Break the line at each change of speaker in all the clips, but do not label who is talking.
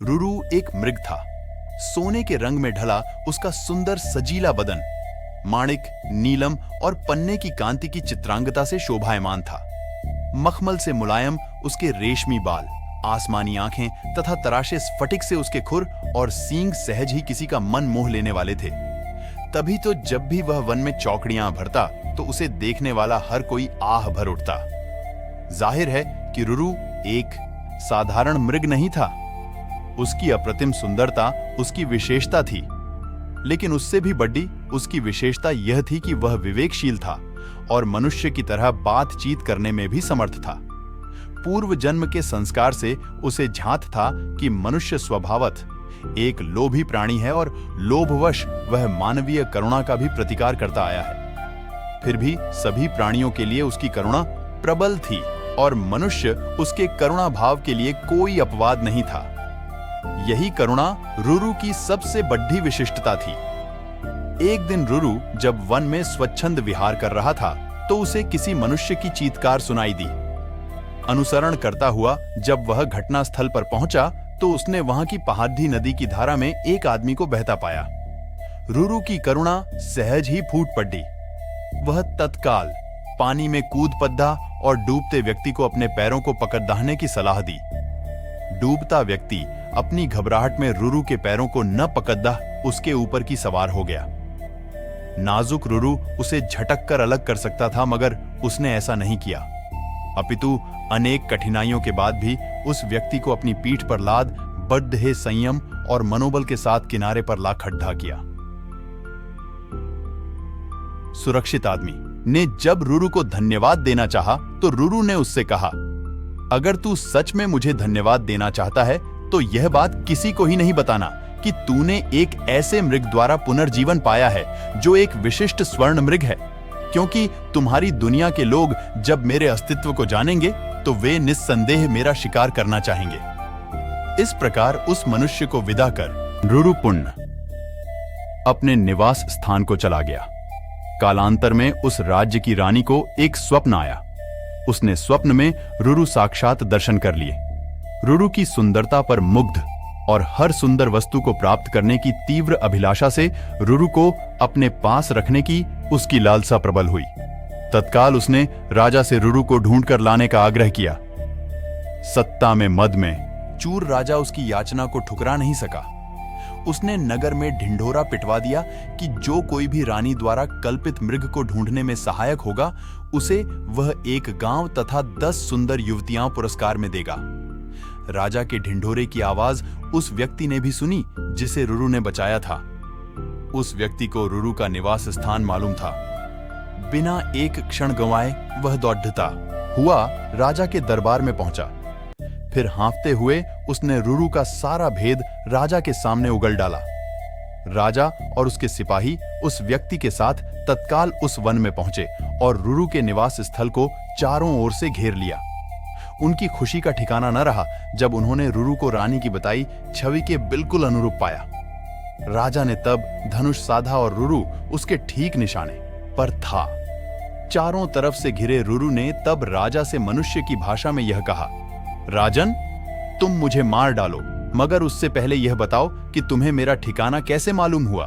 रुरु एक मृग था। सोने के रंग में ढला उसका सुंदर सजीला बदन माणिक, नीलम और पन्ने की कांति की चित्रांगता से शोभायमान था। मखमल से मुलायम उसके रेशमी बाल, आसमानी आंखें तथा तराशे स्फटिक से उसके खुर और सींग सहज ही किसी का मन मोह लेने वाले थे। तभी तो जब भी वह वन में चौकड़ियां भरता तो उसे देखने वाला हर कोई आह भर उठता। जाहिर है कि रुरु एक साधारण मृग नहीं था। उसकी अप्रतिम सुंदरता उसकी विशेषता थी, लेकिन उससे भी बड़ी उसकी विशेषता यह थी कि वह विवेकशील था और मनुष्य की तरह बातचीत करने में भी समर्थ था। पूर्व जन्म के संस्कार से उसे झांत था कि मनुष्य स्वभावत एक लोभी प्राणी है और लोभवश वह मानवीय करुणा का भी प्रतिकार करता आया है। फिर भी सभी प्राणियों के लिए उसकी करुणा प्रबल थी और मनुष्य उसके करुणा भाव के लिए कोई अपवाद नहीं था। यही करुणा रुरु की सबसे बड़ी विशिष्टता थी। एक दिन रुरु जब वन में स्वच्छंद विहार कर रहा था तो उसे किसी मनुष्य की चीत्कार सुनाई दी। अनुसरण करता हुआ जब वह घटनास्थल पर पहुंचा तो उसने वहां की पहाड़ी नदी की धारा में एक आदमी को बहता पाया। रुरु की करुणा सहज ही फूट पड़ी। वह तत्काल पानी में कूद पद्दा और डूबते व्यक्ति को अपने पैरों को पकड़ दाहने की सलाह दी। डूबता व्यक्ति अपनी घबराहट में रुरु के पैरों को न पकड़ा उसके ऊपर की सवार हो गया। नाजुक रुरु उसे झटक कर अलग कर सकता था, मगर उसने ऐसा नहीं किया। अपितु अनेक कठिनाइयों के बाद भी उस व्यक्ति को अपनी पीठ पर लाद बड़े संयम और मनोबल के साथ किनारे पर ला खड़ा किया। सुरक्षित आदमी ने जब रुरु को धन्यवाद देना चाहा तो रुरु ने उससे कहा, अगर तू सच में मुझे धन्यवाद देना चाहता है तो यह बात किसी को ही नहीं बताना कि तूने एक ऐसे मृग द्वारा पुनर्जीवन पाया है जो एक विशिष्ट स्वर्ण मृग है, क्योंकि तुम्हारी दुनिया के लोग जब मेरे अस्तित्व को जानेंगे तो वे निस्संदेह मेरा शिकार करना चाहेंगे। इस प्रकार उस मनुष्य को विदा कर रुरु पुण्य अपने निवास स्थान को चला गया। कालांतर में उस राज्य की रानी को एक स्वप्न आया। उसने स्वप्न में रुरु साक्षात दर्शन कर लिए। रुरु की सुंदरता पर मुग्ध और हर सुंदर वस्तु को प्राप्त करने की तीव्र अभिलाषा से रुरु को अपने पास रखने की उसकी लालसा प्रबल हुई। तत्काल उसने राजा से रुरु को ढूंढकर लाने का आग्रह किया। सत्ता में मद में चूर राजा उसकी याचना को ठुकरा नहीं सका। उसने नगर में ढिंढोरा पिटवा दिया कि जो कोई भी रानी द्वारा कल्पित मृग को ढूंढने में सहायक होगा उसे वह एक गांव तथा 10 सुंदर युवतियां पुरस्कार में देगा। राजा के ढिंढोरे की आवाज उस व्यक्ति ने भी सुनी जिसे रुरु ने बचाया था। उस व्यक्ति को रुरु का निवास स्थान मालूम था। बिना एक क्षण गंवाए वह दौड़ता हुआ राजा के दरबार में पहुंचा। फिर हाँफते हुए उसने रुरु का सारा भेद राजा के सामने उगल डाला। राजा और उसके सिपाही उस व्यक्ति के साथ तत्काल उस वन में पहुंचे और रुरु के निवास स्थल को चारों ओर से घेर लिया। उनकी खुशी का ठिकाना न रहा जब उन्होंने रुरु को रानी की बताई छवि के बिल्कुल अनुरूप पाया। राजा ने तब धनुष साधा और रुरु उसके ठीक निशाने पर था। चारों तरफ से घिरे रुरु ने तब राजा से मनुष्य की भाषा में यह कहा, राजन, तुम मुझे मार डालो, मगर उससे पहले यह बताओ कि तुम्हें मेरा ठिकाना कैसे मालूम हुआ।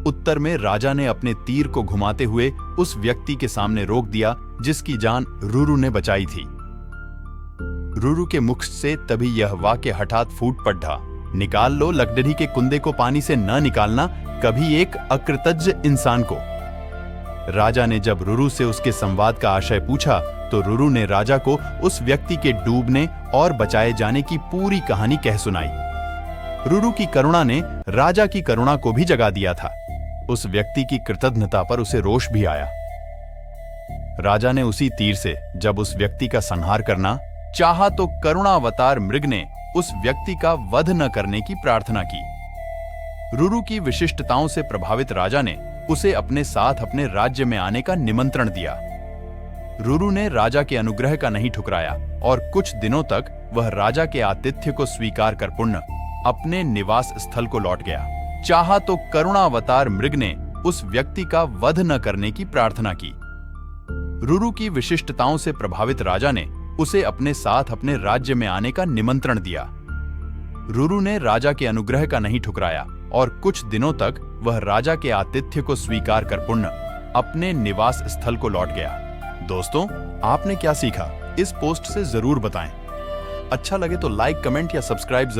उत्तर में राजा ने अपने तीर को घुमाते हुए उस व्यक्ति के सामने रोक दिया जिसकी जान रुरु ने बचाई थी। रुरु के मुख से तभी यह वाक्य हठात फूट पड़ा, निकाल लो लकड़ी के कुंदे को पानी से न निकालना कभी एक अकृतज्ञ इंसान को। राजा ने जब रुरु से उसके संवाद का आशय पूछा तो रुरु ने राजा को उस व्यक्ति के डूबने और बचाए जाने की पूरी कहानी कह सुनाई। रुरु की करुणा ने राजा की करुणा को भी जगा दिया था। उस व्यक्ति की कृतज्ञता पर उसे रोष भी आया। राजा ने उसी तीर से जब उस व्यक्ति का संहार करना चाहा तो करुणावतार मृग ने उस व्यक्ति का वध न करने की प्रार्थना की। रुरु की विशिष्टताओं से प्रभावित राजा ने उसे अपने साथ अपने राज्य में आने का निमंत्रण दिया। रुरु ने राजा के अनुग्रह का नहीं ठुकराया और कुछ दिनों तक वह राजा के आतिथ्य को स्वीकार कर पुण्य अपने निवास स्थल को लौट गया। चाहा तो करुणावतार मृग ने उस व्यक्ति का वध न करने की प्रार्थना की। रुरु की विशिष्टताओं से प्रभावित राजा ने उसे अपने साथ अपने राज्य में आने का निमंत्रण दिया। रूरू ने राजा के अनुग्रह का नहीं ठुकराया और कुछ दिनों तक वह राजा के आतिथ्य को स्वीकार कर पुण्य अपने निवास स्थल को लौट गया। दोस्तों, आपने क्या सीखा इस पोस्ट से जरूर बताएं। अच्छा लगे तो लाइक, कमेंट या सब्सक्राइब